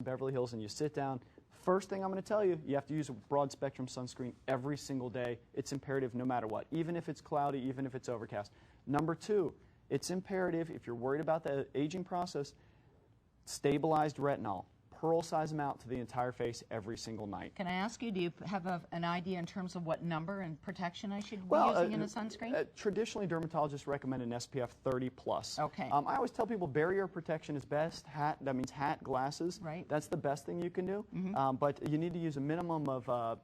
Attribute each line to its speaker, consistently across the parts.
Speaker 1: Beverly Hills and you sit down, first thing I'm going to tell you, you have to use a broad spectrum sunscreen every single day. It's imperative no matter what, even if it's cloudy, even if it's overcast. Number two, it's imperative if you're worried about the aging process, stabilized retinol. Pearl size them out to the entire face every single night.
Speaker 2: Can I ask you, do you have an idea in terms of what number and protection I should be using in a sunscreen?
Speaker 1: Traditionally, dermatologists recommend an SPF 30 plus.
Speaker 2: Okay.
Speaker 1: I always tell people barrier protection is best. Hat, that means hat, glasses.
Speaker 2: Right.
Speaker 1: That's the best thing you can do. But you need to use a minimum of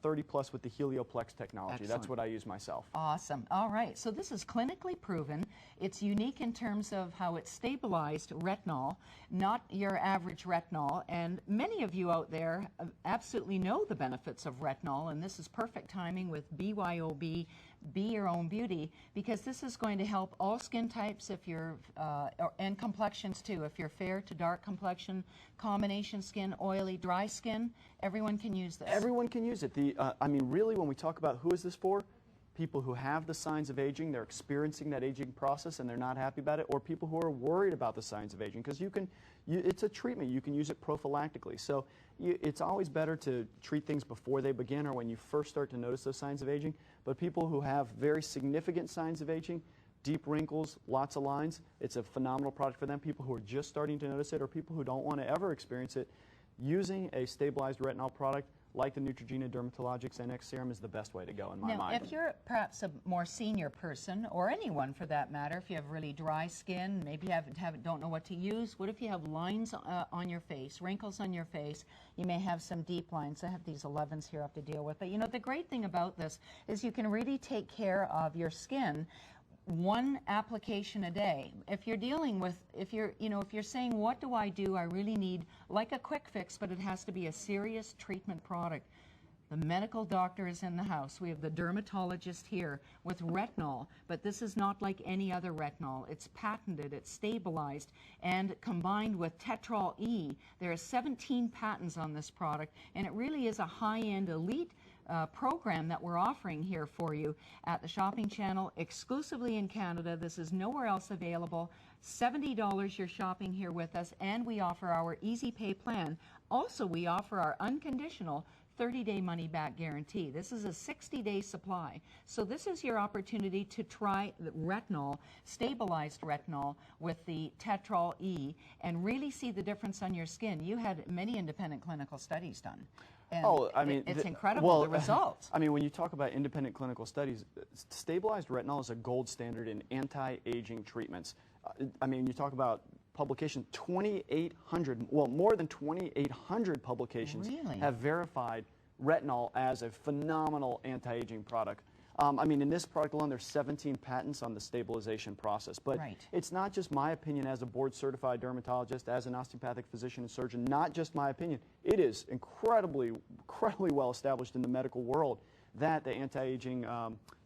Speaker 1: 30 plus with the Helioplex technology.
Speaker 2: Excellent.
Speaker 1: That's what I use myself.
Speaker 2: Awesome. All right. So this is clinically proven. It's unique in terms of how it's stabilized retinol, not your average retinol. And many of you out there absolutely know the benefits of retinol, and this is perfect timing with BYOB, Be Your Own Beauty, because this is going to help all skin types if you're, and complexions too. If you're fair to dark complexion, combination skin, oily, dry skin, everyone can use this.
Speaker 1: Everyone can use it. I mean, really, when we talk about who is this for, people who have the signs of aging, they're experiencing that aging process and they're not happy about it, or people who are worried about the signs of aging, because it's a treatment. You can use it prophylactically. So it's always better to treat things before they begin or when you first start to notice those signs of aging. But people who have very significant signs of aging, deep wrinkles, lots of lines, it's a phenomenal product for them. People who are just starting to notice it or people who don't want to ever experience it, using a stabilized retinol product like the Neutrogena Dermatologics NX Serum is the best way to go in my mind.
Speaker 2: If you're perhaps a more senior person, or anyone for that matter, if you have really dry skin, maybe don't know what to use, what if you have lines on your face, wrinkles on your face? You may have some deep lines. I have these 11s here I have to deal with. But you know, the great thing about this is you can really take care of your skin one application a day. If you're dealing with, if you're saying, what do I do? I really need like a quick fix, but it has to be a serious treatment product. The medical doctor is in the house. We have the dermatologist here with retinol, but this is not like any other retinol. It's patented, it's stabilized, and combined with Tetrol E. There are 17 patents on this product, and it really is a high-end elite program that we're offering here for you at the Shopping Channel, exclusively in Canada. This is nowhere else available. $70 you're shopping here with us, and we offer our Easy Pay plan. Also, we offer our unconditional 30-day money-back guarantee. This is a 60-day supply. So this is your opportunity to try the retinol, stabilized retinol with the Tetrol E, and really see the difference on your skin. You had many independent clinical studies done. And
Speaker 1: I mean,
Speaker 2: it's incredible, the results.
Speaker 1: I mean, when you talk about independent clinical studies, stabilized retinol is a gold standard in anti-aging treatments. I mean, you talk about publication, 2,800, well, more than 2,800 publications have verified retinol as a phenomenal anti-aging product. I mean, in this product alone, there's 17 patents on the stabilization process. But it's not just my opinion as a board-certified dermatologist, as an osteopathic physician and surgeon, not just my opinion. It is incredibly well established in the medical world that the anti-aging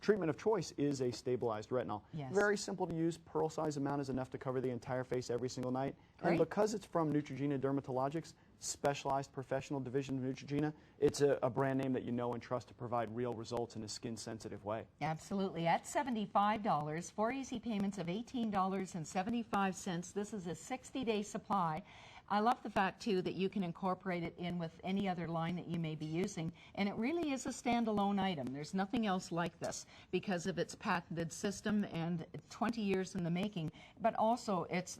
Speaker 1: treatment of choice is a stabilized retinol.
Speaker 2: Yes.
Speaker 1: Very simple to use. Pearl size amount is enough to cover the entire face every single night. And because it's from Neutrogena Dermatologics, specialized professional division of Neutrogena, it's a brand name that you know and trust to provide real results in a skin-sensitive way.
Speaker 2: Absolutely. At $75, 4 easy payments of $18.75. This is a 60-day supply. I love the fact, too, that you can incorporate it in with any other line that you may be using, and it really is a standalone item. There's nothing else like this because of its patented system and 20 years in the making, but also it's,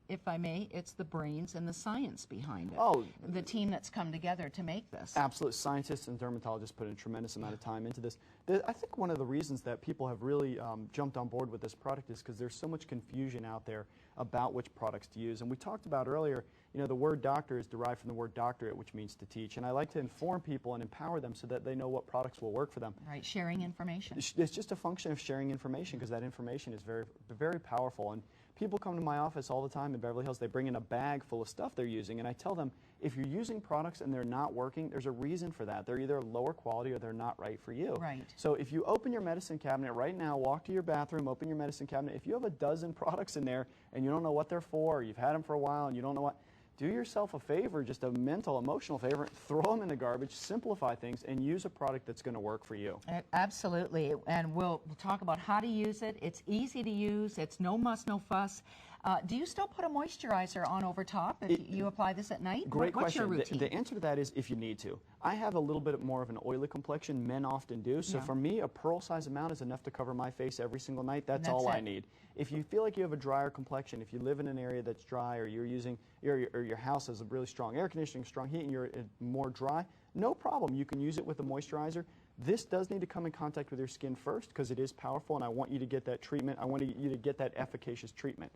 Speaker 2: if I may, it's the brains and the science behind it. Oh, the team that's come together to make this.
Speaker 1: Absolutely. Scientists and dermatologists put a tremendous amount of time into this. I think one of the reasons that people have really jumped on board with this product is because there's so much confusion out there about which products to use. And we talked about earlier, you know, the word doctor is derived from the word doctorate, which means to teach. And I like to inform people and empower them so that they know what products will work for them.
Speaker 2: Right, sharing information.
Speaker 1: It's just a function of sharing information because that information is very, very powerful. And people come to my office all the time in Beverly Hills. They bring in a bag full of stuff they're using, and I tell them, if you're using products and they're not working, there's a reason for that. They're either lower quality or they're not right for you.
Speaker 2: Right.
Speaker 1: So if you open your medicine cabinet right now, walk to your bathroom, open your medicine cabinet, if you have a dozen products in there and you don't know what they're for, or you've had them for a while and you don't know what, do yourself a favor, just a mental, emotional favor, throw them in the garbage, simplify things, and use a product that's going to work for you.
Speaker 2: Absolutely, and we'll talk about how to use it. It's easy to use. It's no muss, no fuss. Do you still put a moisturizer on over top if you apply this at night?
Speaker 1: Great
Speaker 2: What's
Speaker 1: question.
Speaker 2: your routine?
Speaker 1: The answer to that is if you need to. I have a little bit more of an oily complexion. Men often do. So for me, a pearl size amount is enough to cover my face every single night. That's all I need. If you feel like you have a drier complexion, if you live in an area that's dry, or you're using, or your house has a really strong air conditioning, strong heat, and you're more dry, no problem. You can use it with a moisturizer. This does need to come in contact with your skin first because it is powerful, and I want you to get that treatment. I want you to get that efficacious treatment.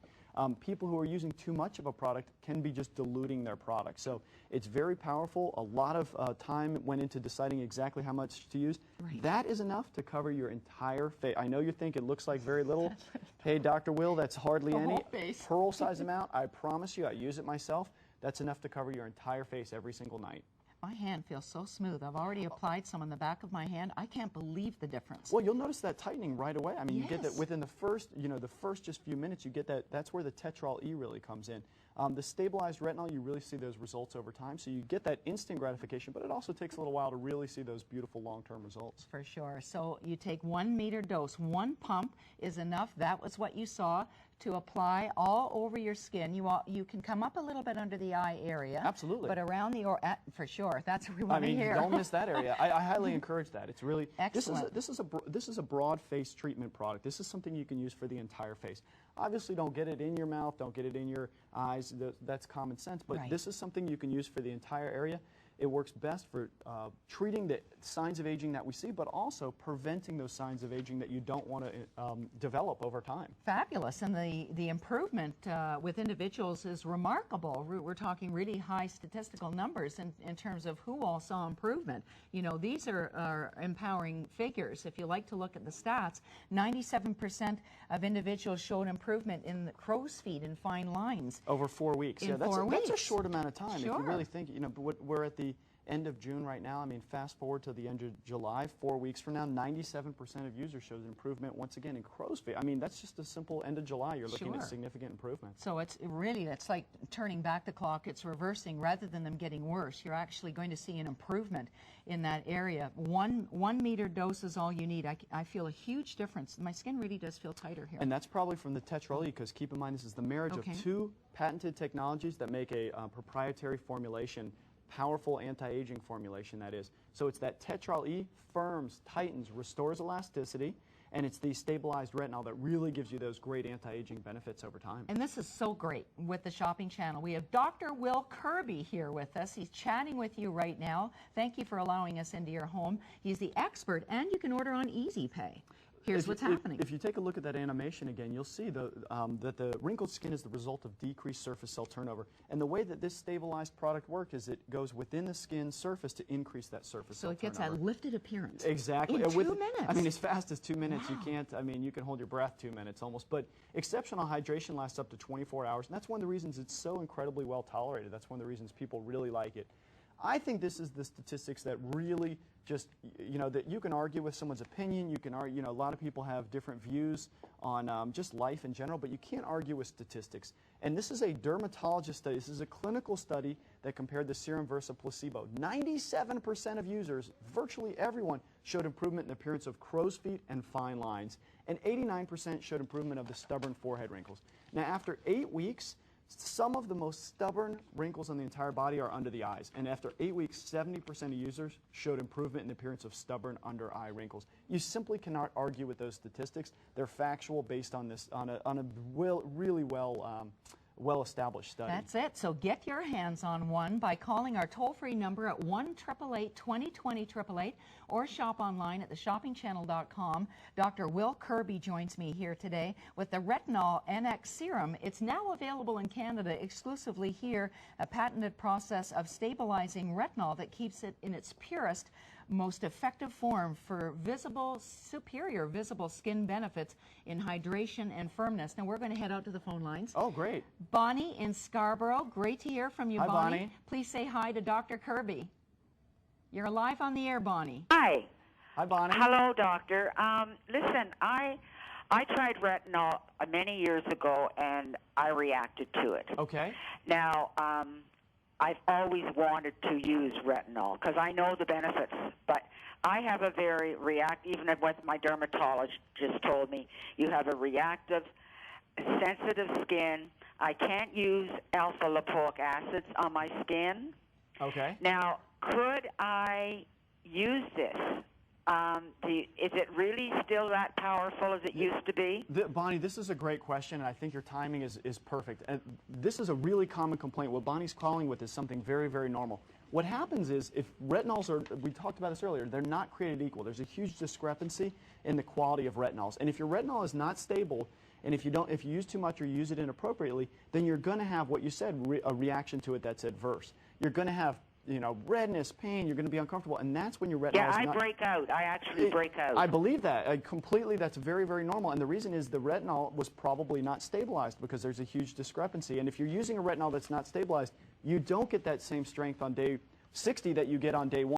Speaker 1: People who are using too much of a product can be just diluting their product. So it's very powerful. A lot of time went into deciding exactly how much to use.
Speaker 2: Right.
Speaker 1: That is enough to cover your entire face. I know you think it looks like very little. Hey, Dr. Will, that's hardly
Speaker 2: The
Speaker 1: any.
Speaker 2: whole face.
Speaker 1: Pearl size amount, I promise you, I use it myself. That's enough to cover your entire face every single night.
Speaker 2: My hand feels so smooth. I've already applied some on the back of my hand. I can't believe the difference.
Speaker 1: Well, you'll notice that tightening right away. I mean, you get that
Speaker 2: Yes.
Speaker 1: within the first, the first just few minutes, you get that. That's where the tetrol E really comes in. The stabilized retinol, you really see those results over time. So you get that instant gratification, but it also takes a little while to really see those beautiful long-term results.
Speaker 2: For sure. So you take 1 meter dose. One pump is enough. That was what you saw to apply all over your skin. You can come up a little bit under the eye area.
Speaker 1: Absolutely.
Speaker 2: But around the for sure. That's what we want
Speaker 1: I mean,
Speaker 2: to hear.
Speaker 1: don't miss that area. I highly encourage that. It's really
Speaker 2: Excellent.
Speaker 1: This is a broad face treatment product. This is something you can use for the entire face. Obviously, don't get it in your mouth. Don't get it in your eyes. That's common sense. But this is something you can use for the entire area. It works best for treating the signs of aging that we see, but also preventing those signs of aging that you don't want to develop over time.
Speaker 2: Fabulous. And the improvement with individuals is remarkable. We're talking really high statistical numbers in terms of who all saw improvement. You know, these are empowering figures. If you like to look at the stats, 97% of individuals showed improvement in the crow's feet and fine lines.
Speaker 1: Over 4 weeks.
Speaker 2: In
Speaker 1: yeah, that's
Speaker 2: 4 weeks.
Speaker 1: That's a short amount of time.
Speaker 2: Sure.
Speaker 1: If you really think, we're at the end of June right now. I mean, fast forward to the end of July, 4 weeks from now, 97% of users showed an improvement once again in crow's feet. I mean, that's just a simple end of July. You're looking at significant improvements.
Speaker 2: So it's like turning back the clock. It's reversing rather than them getting worse. You're actually going to see an improvement in that area. One meter dose is all you need. I feel a huge difference. My skin really does feel tighter here.
Speaker 1: And that's probably from the tetrol E, because keep in mind this is the marriage of two patented technologies that make a proprietary formulation, powerful anti-aging formulation, that is. So it's that tetrol E firms, tightens, restores elasticity, and it's the stabilized retinol that really gives you those great anti-aging benefits over time.
Speaker 2: And this is so great with the shopping channel. We have Dr. Will Kirby here with us. He's chatting with you right now. Thank you for allowing us into your home. He's the expert, and you can order on Easy Pay. Here's what's happening.
Speaker 1: If you take a look at that animation again, you'll see that the wrinkled skin is the result of decreased surface cell turnover. And the way that this stabilized product works is it goes within the skin surface to increase that surface cell turnover.
Speaker 2: So it gets that lifted appearance.
Speaker 1: Exactly.
Speaker 2: In 2 minutes.
Speaker 1: I mean, as fast as 2 minutes. Wow. You can't, I mean, you can hold your breath 2 minutes almost. But exceptional hydration lasts up to 24 hours. And that's one of the reasons it's so incredibly well tolerated. That's one of the reasons people really like it. I think this is the statistics that really just, that you can argue with someone's opinion. You can argue, a lot of people have different views on just life in general, but you can't argue with statistics. And this is a dermatologist study. This is a clinical study that compared the serum versus placebo. 97% of users, virtually everyone, showed improvement in the appearance of crow's feet and fine lines. And 89% showed improvement of the stubborn forehead wrinkles. Now, after 8 weeks, some of the most stubborn wrinkles on the entire body are under the eyes. And after 8 weeks, 70% of users showed improvement in the appearance of stubborn under eye wrinkles. You simply cannot argue with those statistics. They're factual based on this, on a really well-established study.
Speaker 2: That's it. So get your hands on one by calling our toll-free number at 1-888-2020-888 or shop online at theshoppingchannel.com. Dr. Will Kirby joins me here today with the Retinol NX Serum. It's now available in Canada exclusively here, a patented process of stabilizing retinol that keeps it in its purest, most effective form for superior visible skin benefits in hydration and firmness. Now we're going to head out to the phone lines.
Speaker 1: Oh, great.
Speaker 2: Bonnie in Scarborough, great to hear from you,
Speaker 1: Hi,
Speaker 2: Bonnie.
Speaker 1: Bonnie.
Speaker 2: Please say hi to Dr. Kirby. You're live on the air, Bonnie.
Speaker 3: Hi.
Speaker 1: Hi, Bonnie.
Speaker 3: Hello, doctor. Listen, I tried retinol many years ago, and I reacted to it.
Speaker 1: Okay.
Speaker 3: Now, I've always wanted to use retinol because I know the benefits, but I have a very even what my dermatologist just told me, you have a reactive, sensitive skin. I can't use alpha lipoic acids on my skin.
Speaker 1: Okay.
Speaker 3: Now, could I use this? Is it really still that powerful as it used to be?
Speaker 1: Bonnie, this is a great question, and I think your timing is perfect. And this is a really common complaint. What Bonnie's calling with is something very, very normal. What happens is if retinols are, we talked about this earlier, they're not created equal. There's a huge discrepancy in the quality of retinols. And if your retinol is not stable, and if you use too much or use it inappropriately, then you're going to have what you said, a reaction to it that's adverse. You're going to have, you know, redness, pain, you're going to be uncomfortable, and that's when your retinol is not...
Speaker 3: Yeah, I break out. I actually break out.
Speaker 1: I believe that. Completely, that's very, very normal. And the reason is the retinol was probably not stabilized because there's a huge discrepancy. And if you're using a retinol that's not stabilized, you don't get that same strength on day 60 that you get on day 1.